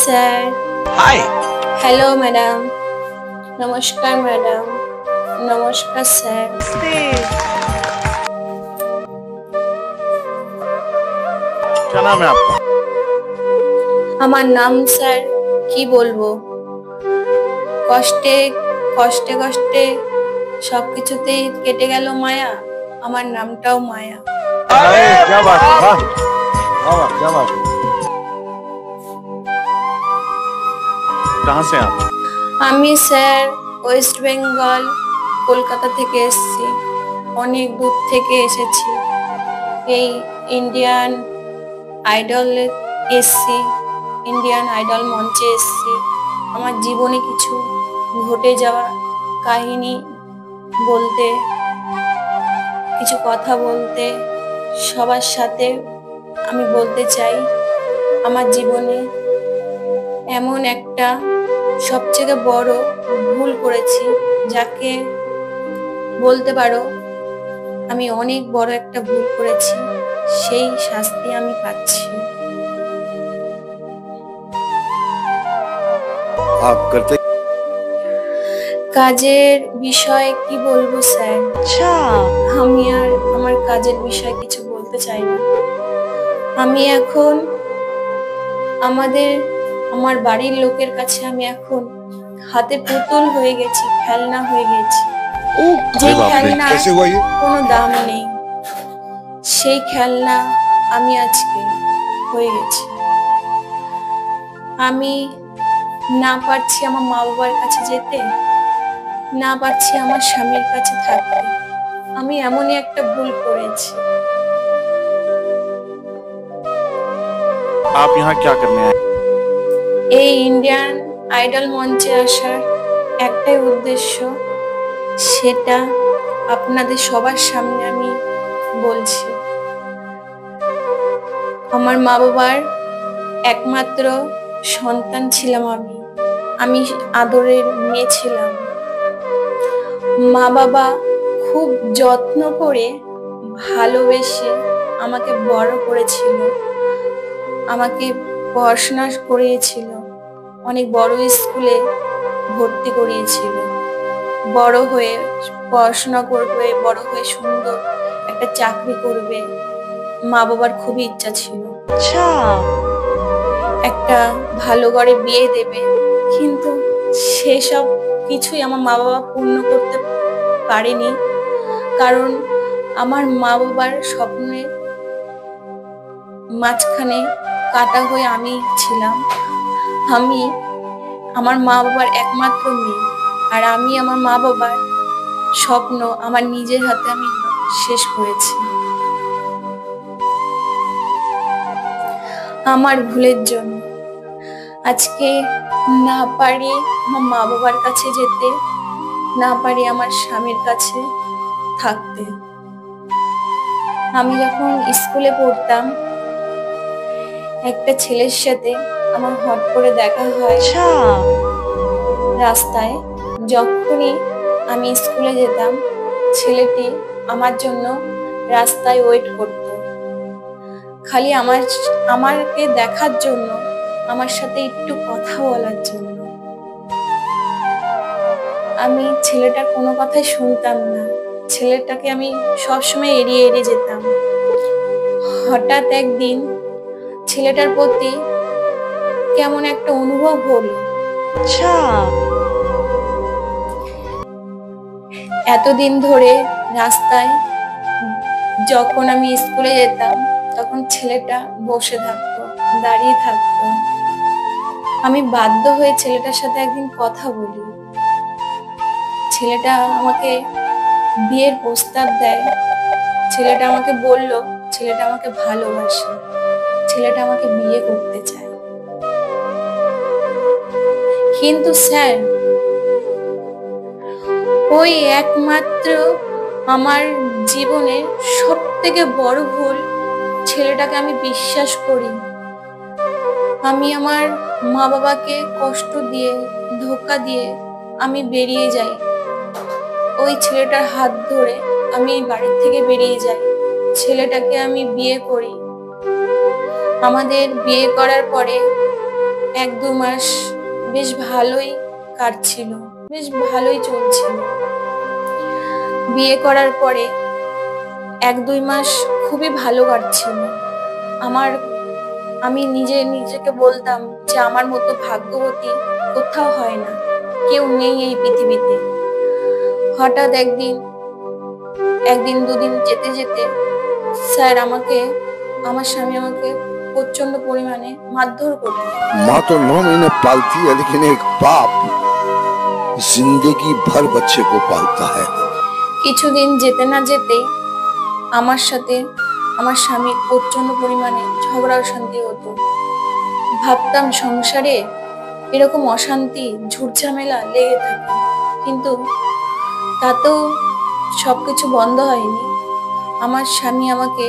Sir. Hi. Hello madam. नमस्कार madam. नमस्कार sir. क्या नाम है आपका? আমার নাম স্যার কি বলবো, কষ্টে কষ্টে কষ্টে সবকিছুতেই কেটে গেল মায়া, আমার নামটাও মায়া। अरे क्या बात है, वाह वाह, क्या बात है। कहाँ से आप? আমি স্যার ওয়েস্ট বেঙ্গল কলকাতা থেকে এসেছি, অনেক দূর থেকে এসেছি। এই ইন্ডিয়ান আইডলে এসেছি, ইন্ডিয়ান আইডল মঞ্চে এসেছি। আমার জীবনে কিছু ঘটে যাওয়া কাহিনী বলতে, কিছু কথা বলতে, সবার সাথে আমি বলতে চাই আমার জীবনে এমন একটা সবথেকে বড় ভুল করেছি, যাকে বলতে পারো আমি অনেক বড় একটা ভুল করেছি, সেই শাস্তি আমি পাচ্ছি। आप करते কাজের বিষয়ে কি বলবো স্যার? আমি আর আমার কাজের বিষয়ে কিছু বলতে চাই না। আমি এখন আমার বাড়ির লোকের কাছে আমি এখন হাতে পুতুল হয়ে গেছি, খেলনা হয়ে গেছি। যে খেলনা কোনো দাম নেই, সেই খেলনা আমি আজকে হয়ে গেছি। আমি না পারছি আমার মা বাবার কাছে যেতে, না পারছি আমার স্বামীর কাছে থাকতে। আমি এমনই একটা ভুল করেছি। आप यहाँ क्या करने आए? এই ইন্ডিয়ান আইডল মঞ্চে আসার একটাই উদ্দেশ্য, সেটা আপনাদের সবার সামনে আমি বলছি। আমার মা বাবার একমাত্র সন্তান ছিলাম আমি, আমি আদরের মেয়ে ছিলাম। মা বাবা খুব যত্ন করে ভালোবেসে আমাকে বড় করেছিল, আমাকে পড়াশোনা করিয়েছিল, অনেক বড় স্কুলে ভর্তি করিয়েছিল। বড় হয়ে পড়াশোনা করবে, বড় হয়ে সুন্দর একটা চাকরি করবে, মা বাবার খুবই ইচ্ছা ছিল। একটা ভালো ঘরে বিয়ে দেবে, কিন্তু সেসব কিছুই আমার মা বাবা পূর্ণ করতে পারেনি। কারণ আমার মা বাবার স্বপ্নের মাঝখানে কাটা হয়ে আমি ছিলাম। আমি আমার মা বাবার একমাত্র মেয়ে, আর আমি আমার মা বাবার স্বপ্ন আমার নিজের হাতে আমি শেষ করেছি। আমার ভুলের জন্য আজকে না পারি আমার মা বাবার কাছে যেতে, না পারি আমার স্বামীর কাছে থাকতে। আমি যখন স্কুলে পড়তাম, একটা ছেলের সাথে আমার হট করে দেখা হয় রাস্তায়। যখনই আমি স্কুলে যেতাম, ছেলেটি আমার জন্য রাস্তায় ওয়েট করত, খালি আমাকে দেখার জন্য, আমার সাথে একটু কথা বলার জন্য। আমি ছেলেটার কোনো কথাই শুনতাম না, ছেলেটাকে আমি সবসময় এড়িয়ে এড়িয়ে যেতাম। হঠাৎ একদিন ছেলেটার প্রতি কেমন একটা অনুভব হলো। এতদিন ধরে রাস্তায় যখন আমি স্কুলে যেতাম, তখন ছেলেটা বসে থাকতো, দাঁড়িয়ে থাকতো। আমি বাধ্য হয়ে ছেলেটার সাথে একদিন কথা বলি। ছেলেটা আমাকে বিয়ের প্রস্তাব দেয়। ছেলেটা আমাকে বলল ছেলেটা আমাকে ভালোবাসে, ছেলেটা আমাকে বিয়ে করতে চায়। কিন্তু স্যার, ওই একমাত্র আমার জীবনের সব থেকে বড় ভুল, ছেলেটাকে আমি বিশ্বাস করি। আমি আমার মা বাবাকে কষ্ট দিয়ে, ধোঁকা দিয়ে আমি বেরিয়ে যাই। ওই ছেলেটার হাত ধরে আমি বাড়ির থেকে বেরিয়ে যাই, ছেলেটাকে আমি বিয়ে করি। আমাদের বিয়ে করার পরে 1-2 মাস বেশ ভালোই কাটছিল, বেশ ভালোই চলছিল। বিয়ে করার পরে 1-2 মাস খুবই ভালো কাটছিল আমার। আমি নিজেকে বলতাম যে আমার মতো ভাগ্যবতী কোথাও হয় না, কেউ নেই এই পৃথিবীতে। হঠাৎ একদিন 2 দিন যেতে যেতে স্যার আমার স্বামী আমাকে প্রচন্ড পরিমাণে মারধর করলেন। माँ तो 9 महीने पालती है, लेकिन एक बाप जिंदगी भर बच्चे को पालता है। কিছুদিন যেতে না যেতেই আমার সাথে আমার স্বামীর প্রচন্ড পরিমাণে ঝগড়া অশান্তি হতো। ভাবতাম সংসারে এরকম অশান্তি ঝুটঝামেলা লেগে থাকে, কিন্তু তাতেও সবকিছু বন্ধ হয়নি। আমার স্বামী আমাকে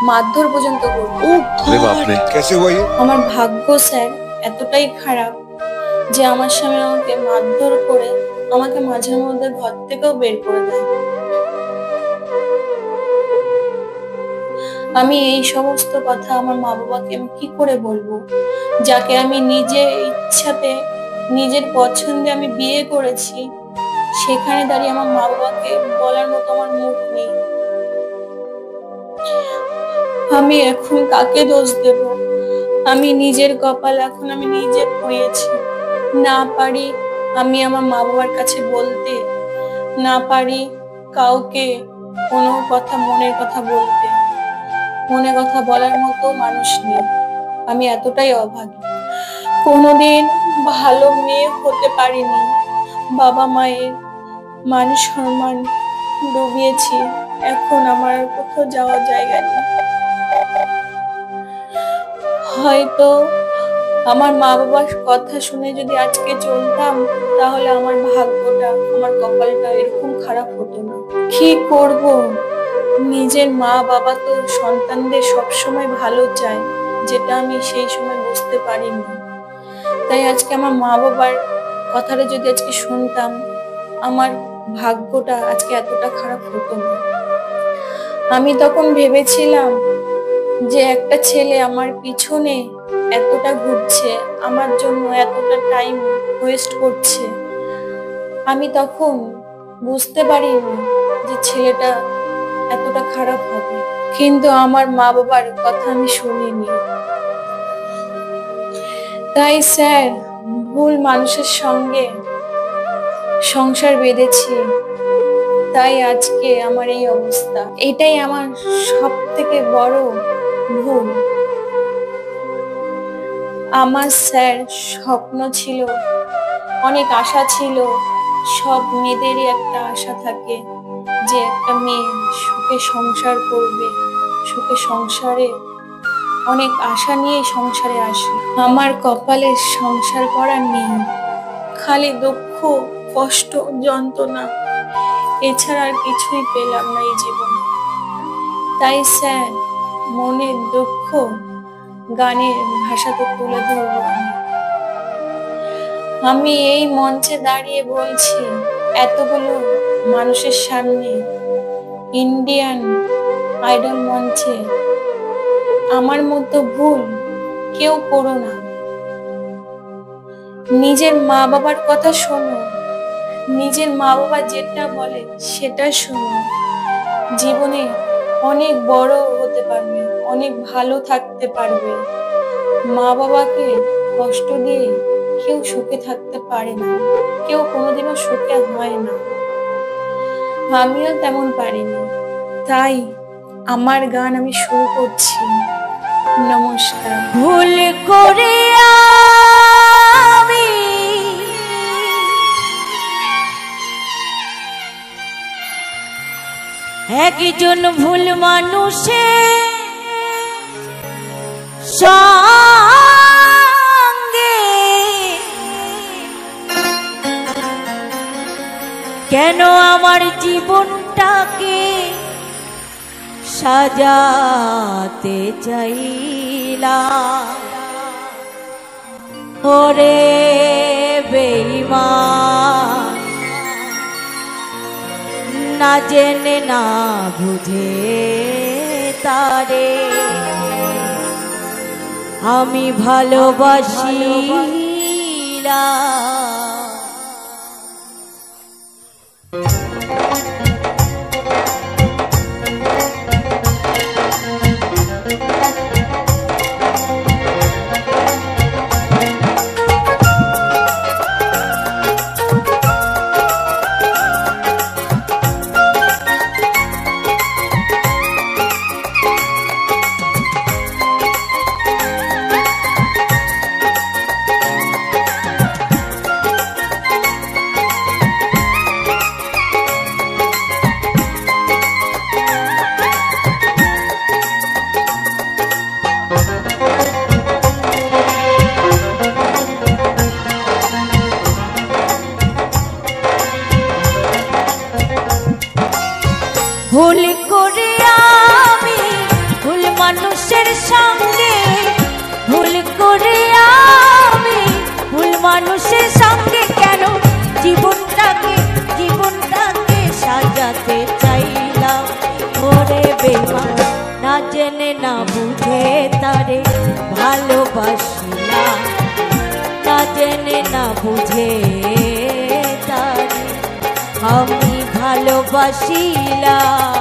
মারধর পর্যন্ত করতো। अरे बाप रे, कैसे हुआ ये? আমার ভাগ্য স্যার এতটাই খারাপ যে আমার স্বামী আমাকে মারধর করে আমাকে মাঝে মধ্যে ঘর থেকেও বের করে দেয়। আমি এই সমস্ত কথা আমার মা বাবাকে আমি কি করে বলবো, যাকে আমি নিজে ইচ্ছাতে নিজের পছন্দে আমি বিয়ে করেছি, সেখানে দাঁড়িয়ে আমার মা বাবাকে বলার মতো আমার মুখ নেই। আমি এখন কাকে দোষ দেব? আমি নিজের কপাল এখন আমি নিজে পুড়িয়েছি। না পারি আমি আমার মা বাবার কাছে বলতে, না পারি কাউকে কোনো কথা মনের কথা বলতে। মনের কথা বলার মতো মানুষ নেই। আমি এতটাই অভাগী, কোনোদিন ভালো মেয়ে হতে পারিনি। বাবা মায়ের মান সম্মান ডুবিয়েছি, এখন আমার কোথাও যাওয়ার জায়গা নেই। হয়তো আমার মা বাবার কথা শুনে যদি আজকে চলতাম, তাহলে আমার ভাগ্যটা আমার কপালটা এরকম খারাপ হতো না। কি করব? নিজের মা বাবা তো সন্তানদের সবসময় ভালো চায়, যেটা আমি সেই সময় বুঝতে পারিনি। তাই আজকে আমার মা বাবার কথাটা যদি আজকে শুনতাম, আমার ভাগ্যটা আজকে এতটা খারাপ হতো না। আমি তখন ভেবেছিলাম যে একটা ছেলে আমার পিছনে এতটা ঘুরছে, আমার জন্য এতটা টাইম ওয়েস্ট করছে। আমি তখন বুঝতে পারিনি যে ছেলেটা এতটা খারাপ হবে, কিন্তু আমার মা বাবার কথা আমি শুনিনি। তাই স্যার, ভুল মানুষের সঙ্গে সংসার বেঁধেছি, তাই আজকে আমার এই অবস্থা। এটাই আমার সব থেকে বড় ভুল। আমার স্যার স্বপ্ন ছিল, অনেক আশা ছিল। সব মেয়েদেরই একটা আশা থাকে যে একটা মেয়ে সুখে সংসার করবে, সুখে সংসারে অনেক আশা নিয়ে সংসারে আসে। আমার কপালে সংসার করার নেই, খালি দুঃখ, কষ্ট, যন্ত্রণা, এছাড়া আর কিছুই পেলাম না এই জীবন। তাই স্যার, মনের দুঃখ গানের ভাষাতে তুলে ধরবো আমি এই মঞ্চে দাঁড়িয়ে বলছি এতগুলো মানুষের সামনে, ইন্ডিয়ান আইডল মঞ্চে, আমার মতো ভুল কেউ করো না। নিজের মা বাবার কথা শোনো, নিজের মা বাবা যেটা বলে সেটা শোনো। জীবনে অনেক বড় হতে পারবে, অনেক ভালো থাকতে পারবে। মা বাবাকে কষ্ট দিয়ে কেউ সুখে থাকতে পারে না, কেউ কোনোদিনও সুখে হয় না। আমিও তেমন পারিনি। তাই আমার গান আমি শুরু করছি। নমস্কার। ভুল করে আমি একজন ভুল মানুষে সঙ্গে কেন আমার জীবনটাকে সাজাতে চাইলাম। ওরে বেঈমান, না জেনে না বুঝে তারে আমি ভালোবাসিলাম। ভুল করে আমি ভুল মানুষের সঙ্গে, ভুল করে আমি ভুল মানুষের সঙ্গে কেন জীবনটাকে সাজাতে চাইলাম। ওরে বেঈমান না জেনে না বুঝে তারে ভালোবাসিলাম, না জেনে না বুঝে তারে আমি ভালোবাসিলাম।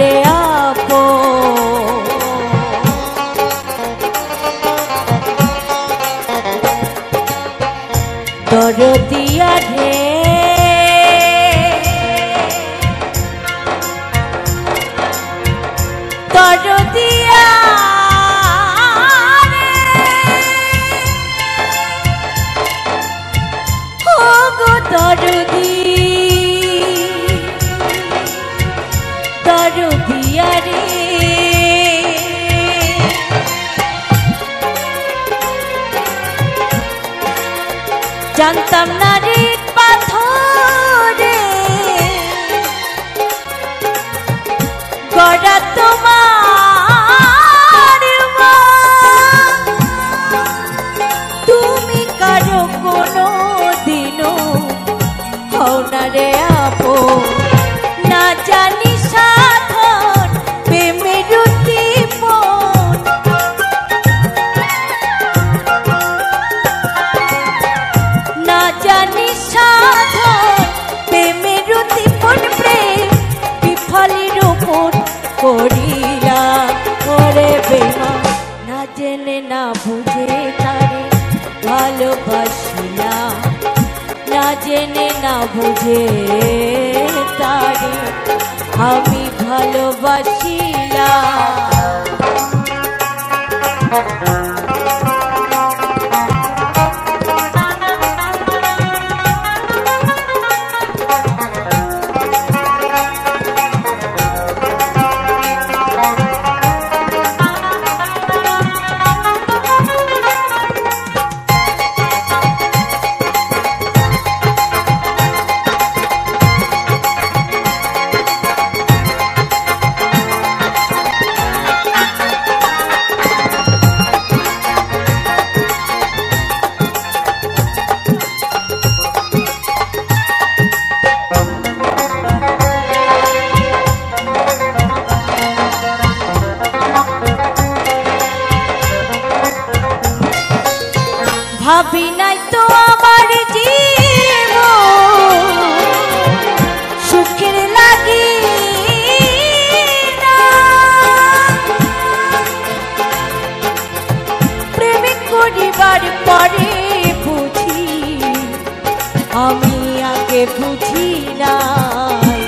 রে আপো দরদিয়া রে দরদিয়া ও গো দরদি দরদিয়া রে জানতাম না রে পাথরে গড়া তোমার তুমি কারো কোনো দিনও হও না রে আপো না জানি সাধন প্রেমের উদ্দীপন না জানি সাধন প্রেমের উদ্দীপন প্রেম বিফলের উপর করিলাম করে বেঈমান না জেনে না বুঝে তারে ভালোবাসিলাম না জেনে না বুঝে তারে আমি ভালোবাসিলাম ভাবি নাই তো আমার জীবন সুখের লাগি না প্রেম বুঝি নাই।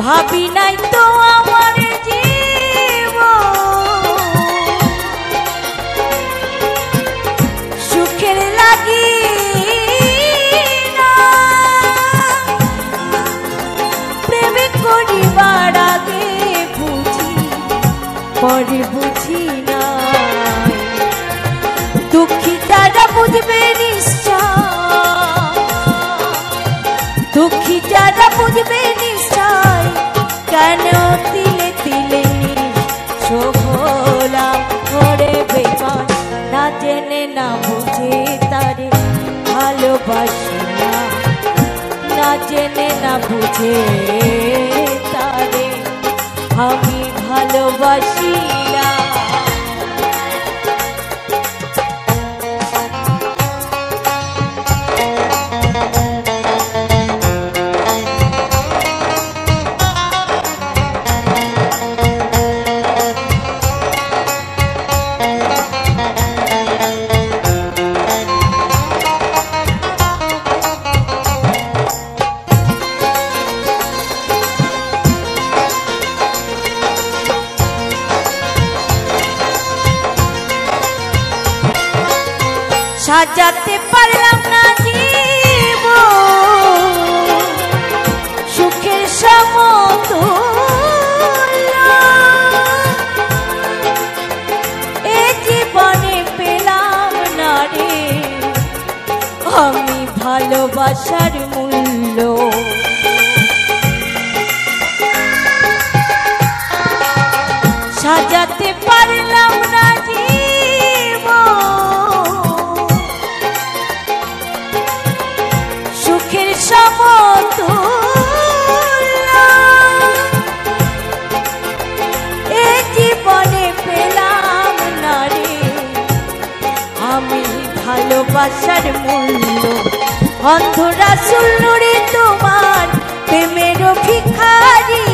ভাবি নাই তো আমার সুখের লাগি না, প্রেমে করিবার আগে বুঝি পরে বুঝি না। দুঃখী যারা বুঝবে নিশ্চয়, দুঃখী যারা বুঝবে নিশ্চয়, কেন তিলে তিলে নিঃসহলাম করে বেমান। না জেনে না বুঝে তারে ভালোবাসি না, না জেনে না বুঝে তারে আমি ভালোবাসি না। সাজাতে পারলাম না জীবন সুখের সমতুল্য, এ জীবনে পেলাম না রে আমি ভালোবাসার মূল্য। সাজাতে পারলাম না সুখের সমতুল্য, এ জীবনে পেলাম না রে আমি ভালোবাসার মূল্য। অন্ধরা সুল্লুরে তোমার প্রেমের ভিখারি,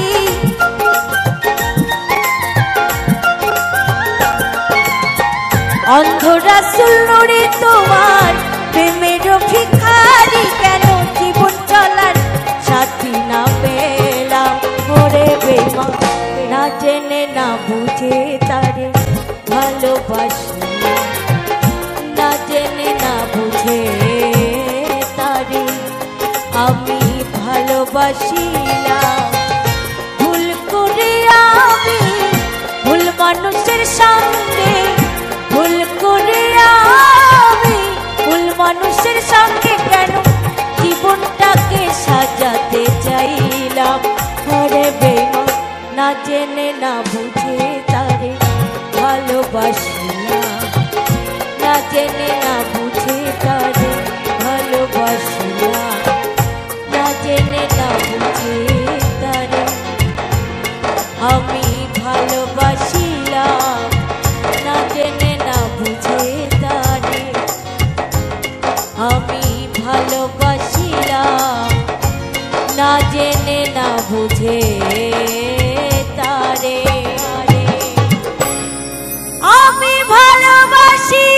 অন্ধরা সুল্লুরে তোমার প্রেমের ভিখারি, কেন জীবন চলার সাথী না পেলাম ওরে বেমান। না জেনে না বুঝে তারে ভালোবাসি না, না জেনে না বুঝে তারে আমি ভালোবাসি না। ভুল করে আমি ভুল মানুষের সঙ্গে, ভুল করে আমি ভুল মানুষের সঙ্গে কেন জীবনটাকে সাজাতে চাইলাম ঘরে বেমান। না জেনে না বুঝে তারে ভালোবাসি না, না জেনে না বুঝে তারে ভালোবাসি না, না জেনে না বুঝে তারে আমি ভালোবাসিলাম, না জেনে না বুঝে তারে আমি ভালোবাসিলাম, না জেনে না বুঝে তারে আমি ভালোবাসি।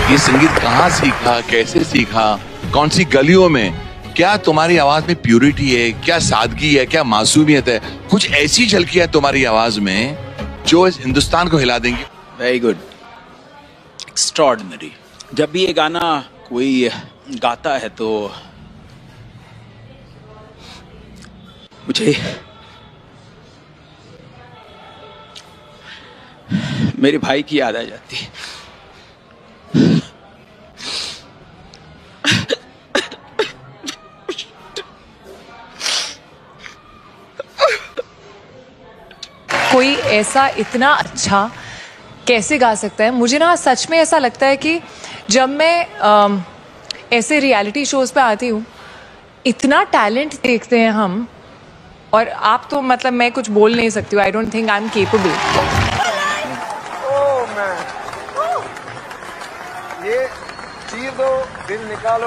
ये संगीत कहाँ सीखा, कैसे सीखा, कौन सी गलियों में? क्या तुम्हारी आवाज में प्यूरिटी है, क्या सादगी है, क्या मासूमियत है? कुछ ऐसी झलकी है तुम्हारी आवाज में जो इस हिंदुस्तान को हिला देंगी। Very good, extraordinary. जब भी ये गाना कोई गाता है तो मुझे मेरे भाई की याद आ जाती है। कोई ऐसा इतना अच्छा कैसे गा सकता है? मुझे ना सच में ऐसा लगता है कि जब मैं ऐसे रियलिटी शोज पे आती हूँ, इतना टैलेंट देखते हैं हम, और आप तो मतलब मैं कुछ बोल नहीं सकती हूँ। I don't think I am capable. ये चीर दो, दिल निकालो।